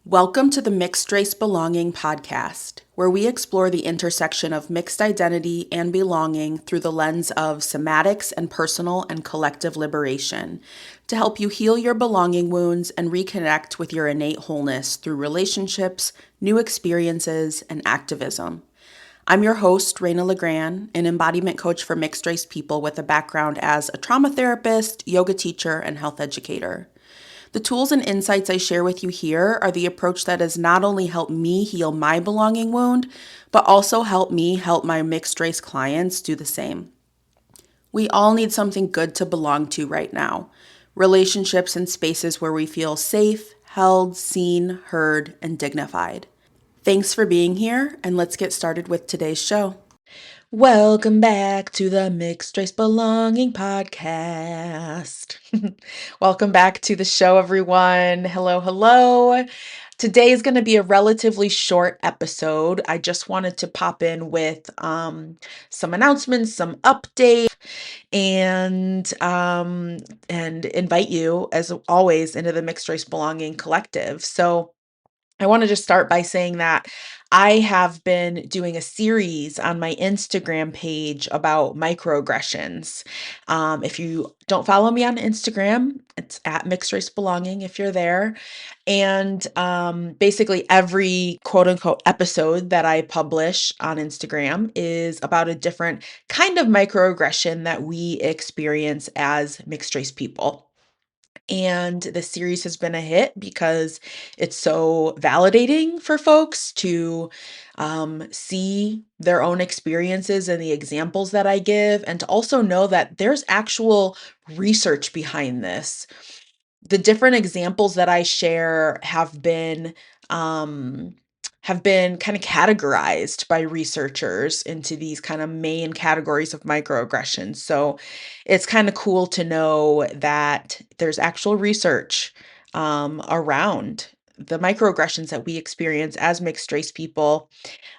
Welcome to the Mixed Race Belonging podcast, where we explore the intersection of mixed identity and belonging through the lens of somatics and personal and collective liberation to help you heal your belonging wounds and reconnect with your innate wholeness through relationships, new experiences, and activism. I'm your host, Raina LaGrand, an embodiment coach for mixed race people with a background as a trauma therapist, yoga teacher, and health educator. The tools and insights I share with you here are the approach that has not only helped me heal my belonging wound, but also helped me help my mixed race clients do the same. We all need something good to belong to right now. Relationships and spaces where we feel safe, held, seen, heard, and dignified. Thanks for being here, and let's get started with today's show. Welcome back to the Mixed Race Belonging podcast. Welcome back to the show, everyone. Hello, hello. Today is going to be a relatively short episode. I just wanted to pop in with some announcements, some updates, and invite you, as always, into the Mixed Race Belonging Collective. So I want to just start by saying that I have been doing a series on my Instagram page about microaggressions. If you don't follow me on Instagram, it's at Mixed Race Belonging if you're there. And basically, every quote unquote episode that I publish on Instagram is about a different kind of microaggression that we experience as mixed race people. And the series has been a hit because it's so validating for folks to see their own experiences and the examples that I give, and to also know that there's actual research behind this. The different examples that I share um, have been kind of categorized by researchers into these kind of main categories of microaggressions. So it's kind of cool to know that there's actual research around the microaggressions that we experience as mixed race people,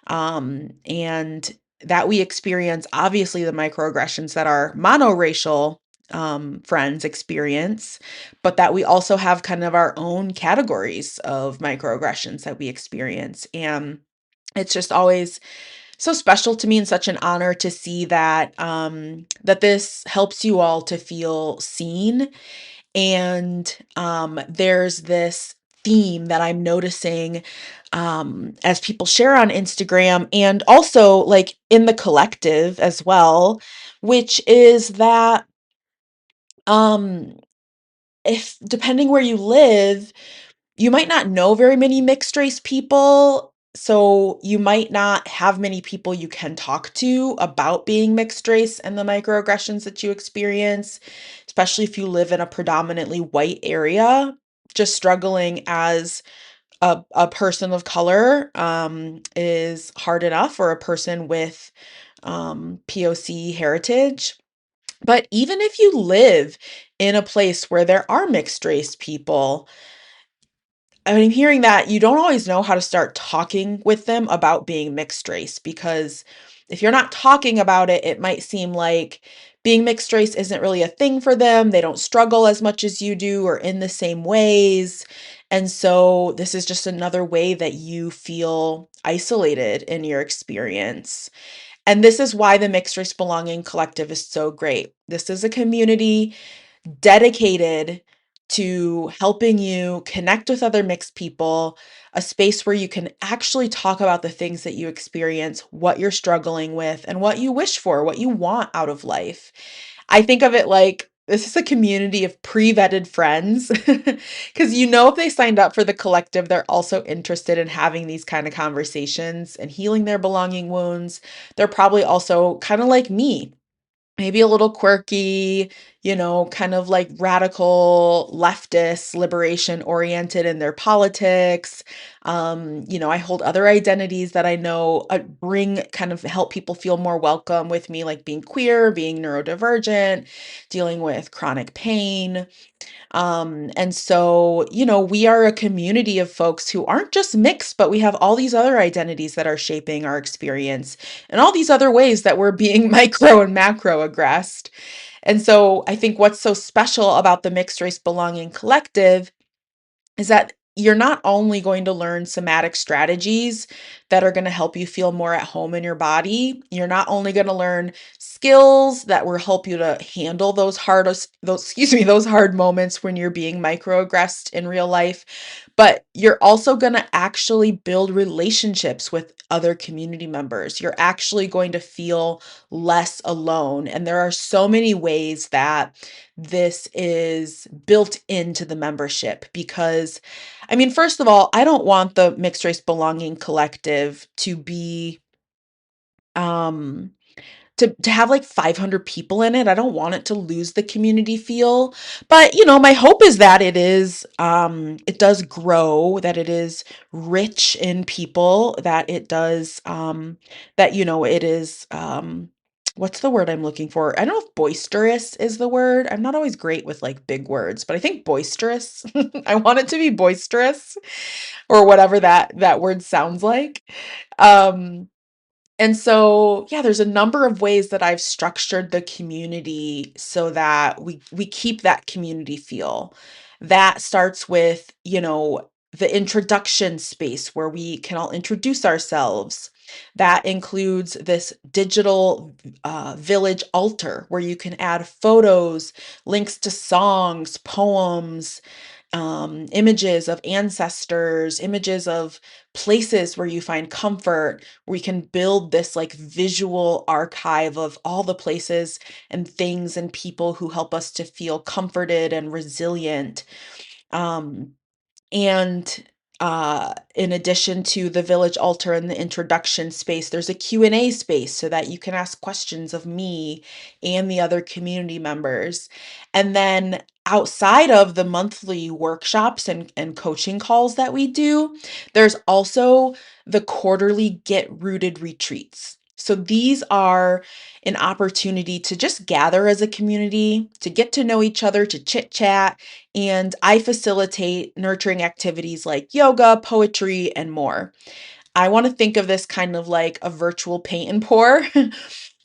and that we experience, obviously, the microaggressions that our monoracial friends experience, but that we also have kind of our own categories of microaggressions that we experience. And it's just always so special to me and such an honor to see that that this helps you all to feel seen. And there's this theme that I'm noticing as people share on Instagram and also like in the collective as well, which is that um, if depending where you live, you might not know very many mixed race people. So you might not have many people you can talk to about being mixed race and the microaggressions that you experience, especially if you live in a predominantly white area. Just struggling as a person of color is hard enough, or a person with POC heritage. But even if you live in a place where there are mixed race people, I'm hearing that you don't always know how to start talking with them about being mixed race, because if you're not talking about it, it might seem like being mixed race isn't really a thing for them. They don't struggle as much as you do or in the same ways. And so this is just another way that you feel isolated in your experience. And this is why the Mixed Race Belonging Collective is so great. This is a community dedicated to helping you connect with other mixed people, a space where you can actually talk about the things that you experience, what you're struggling with, and what you wish for, what you want out of life. I think of it like this is a community of pre-vetted friends, because if they signed up for the collective, they're also interested in having these kind of conversations and healing their belonging wounds. They're probably also kind of like me, maybe a little quirky, kind of like radical leftist, liberation oriented in their politics. I hold other identities that I know bring kind of help people feel more welcome with me, like being queer, being neurodivergent, dealing with chronic pain. And so, we are a community of folks who aren't just mixed, but we have all these other identities that are shaping our experience and all these other ways that we're being micro and macro aggressed. And so I think what's so special about the Mixed Race Belonging Collective is that you're not only going to learn somatic strategies that are going to help you feel more at home in your body, you're not only going to learn skills that will help you to handle those hard moments when you're being microaggressed in real life, but you're also going to actually build relationships with other community members. You're actually going to feel less alone. And there are so many ways that this is built into the membership because, I mean, first of all, I don't want the Mixed Race Belonging Collective to be um to have like 500 people in it. I don't want it to lose the community feel. But, my hope is that it does grow, that it is rich in people, that it does that it is what's the word I'm looking for? I don't know if boisterous is the word. I'm not always great with like big words, but I think boisterous. I want it to be boisterous or whatever that word sounds like. Um and so, yeah, there's a number of ways that I've structured the community so that we keep that community feel. That starts with, the introduction space where we can all introduce ourselves. That includes this digital village altar where you can add photos, links to songs, poems, images of ancestors, images of places where you find comfort. We can build this like visual archive of all the places and things and people who help us to feel comforted and resilient. Um, and in addition to the village altar and the introduction space, there's a Q&A space so that you can ask questions of me and the other community members. And then outside of the monthly workshops and coaching calls that we do, there's also the quarterly Get Rooted retreats. So these are an opportunity to just gather as a community, to get to know each other, to chit chat, and I facilitate nurturing activities like yoga, poetry, and more. I want to think of this kind of like a virtual paint and pour.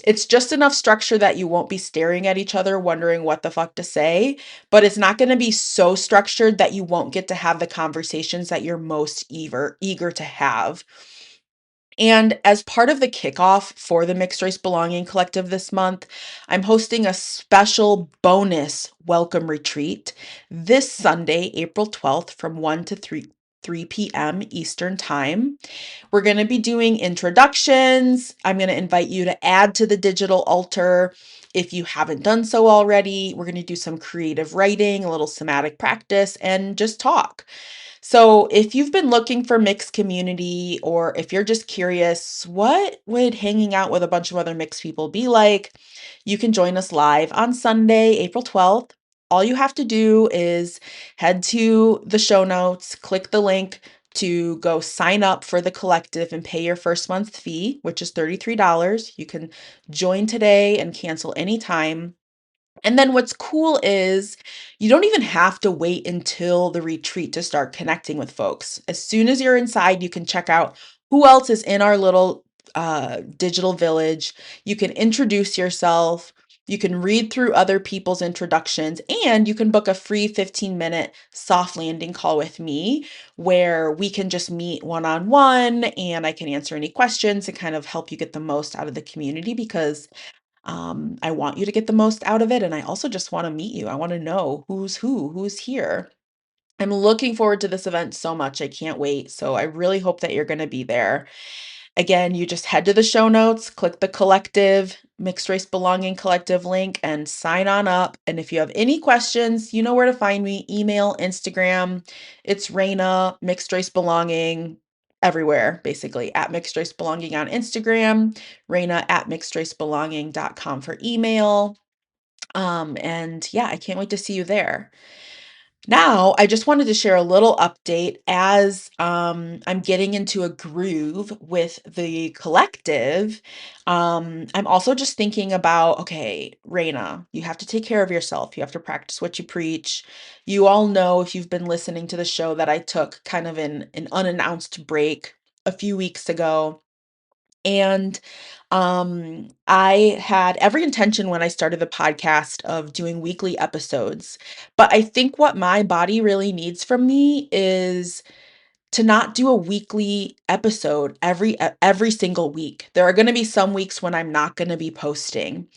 It's just enough structure that you won't be staring at each other wondering what the fuck to say, but it's not going to be so structured that you won't get to have the conversations that you're most eager to have. And as part of the kickoff for the Mixed Race Belonging Collective this month, I'm hosting a special bonus welcome retreat this Sunday, April 12th from 1 to 3 p.m. Eastern Time. We're going to be doing introductions. I'm going to invite you to add to the digital altar if you haven't done so already. We're going to do some creative writing, a little somatic practice, and just talk. So, if you've been looking for mixed community, or if you're just curious, what would hanging out with a bunch of other mixed people be like? You can join us live on Sunday, April 12th. All you have to do is head to the show notes, click the link to go sign up for the collective and pay your first month fee, which is $33. You can join today and cancel anytime. And then what's cool is you don't even have to wait until the retreat to start connecting with folks. As soon as you're inside, you can check out who else is in our little digital village. You can introduce yourself. You can read through other people's introductions, and you can book a free 15-minute soft landing call with me where we can just meet one on one and I can answer any questions and kind of help you get the most out of the community because I want you to get the most out of it, and I also just wanna meet you. I wanna know who's who's here. I'm looking forward to this event so much. I can't wait. So I really hope that you're gonna be there. Again, you just head to the show notes, click the collective, Mixed Race Belonging Collective link, and sign on up. And if you have any questions, you know where to find me. Email, Instagram. It's Raina, Mixed Race Belonging, everywhere, basically, at Mixed Race Belonging on Instagram, Raina at mixedracebelonging.com for email. And yeah, I can't wait to see you there. Now, I just wanted to share a little update as I'm getting into a groove with the collective. I'm also just thinking about, okay, Raina, you have to take care of yourself. You have to practice what you preach. You all know if you've been listening to the show that I took kind of an unannounced break a few weeks ago. And I had every intention when I started the podcast of doing weekly episodes. But I think what my body really needs from me is to not do a weekly episode every single week. There are going to be some weeks when I'm not going to be posting.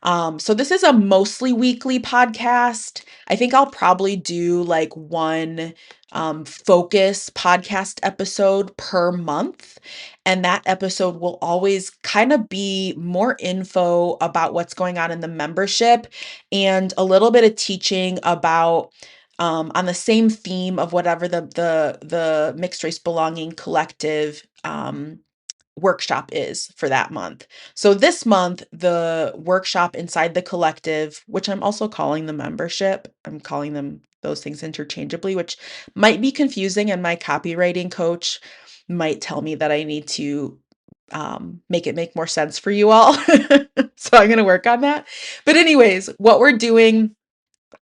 So this is a mostly weekly podcast. I think I'll probably do like one focus podcast episode per month. And that episode will always kind of be more info about what's going on in the membership and a little bit of teaching about on the same theme of whatever the mixed race belonging collective workshop is for that month. So this month, the workshop inside the collective, which I'm also calling the membership, I'm calling them those things interchangeably, which might be confusing. And my copywriting coach might tell me that I need to make it make more sense for you all. So I'm going to work on that. But, anyways, what we're doing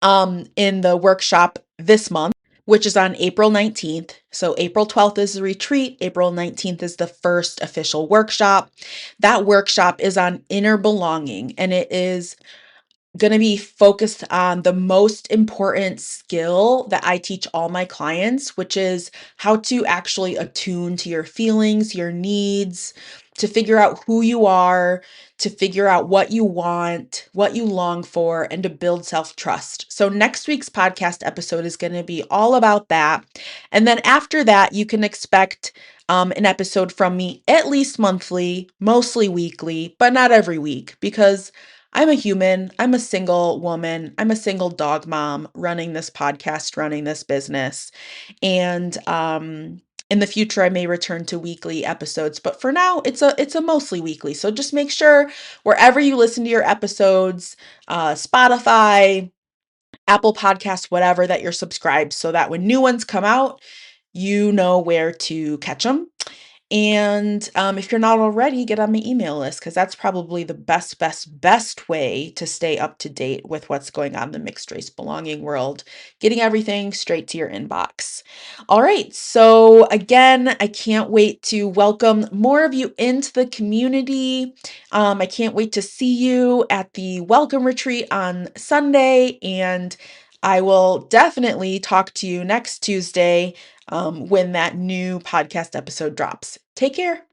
in the workshop this month, which is on April 19th. So April 12th is the retreat. April 19th is the first official workshop. That workshop is on inner belonging, and it is going to be focused on the most important skill that I teach all my clients, which is how to actually attune to your feelings, your needs, to figure out who you are, to figure out what you want, what you long for, and to build self-trust. So next week's podcast episode is going to be all about that. And then after that, you can expect an episode from me at least monthly, mostly weekly, but not every week, because I'm a human. I'm a single woman. I'm a single dog mom running this podcast, running this business. And in the future, I may return to weekly episodes, but for now, it's a mostly weekly. So just make sure wherever you listen to your episodes, Spotify, Apple Podcasts, whatever, that you're subscribed, so that when new ones come out, you know where to catch them. And if you're not already, get on my email list, because that's probably the best way to stay up to date with what's going on in the mixed race belonging world, getting everything straight to your inbox. All right. So again, I can't wait to welcome more of you into the community. I can't wait to see you at the welcome retreat on Sunday. And I will definitely talk to you next Tuesday when that new podcast episode drops. Take care.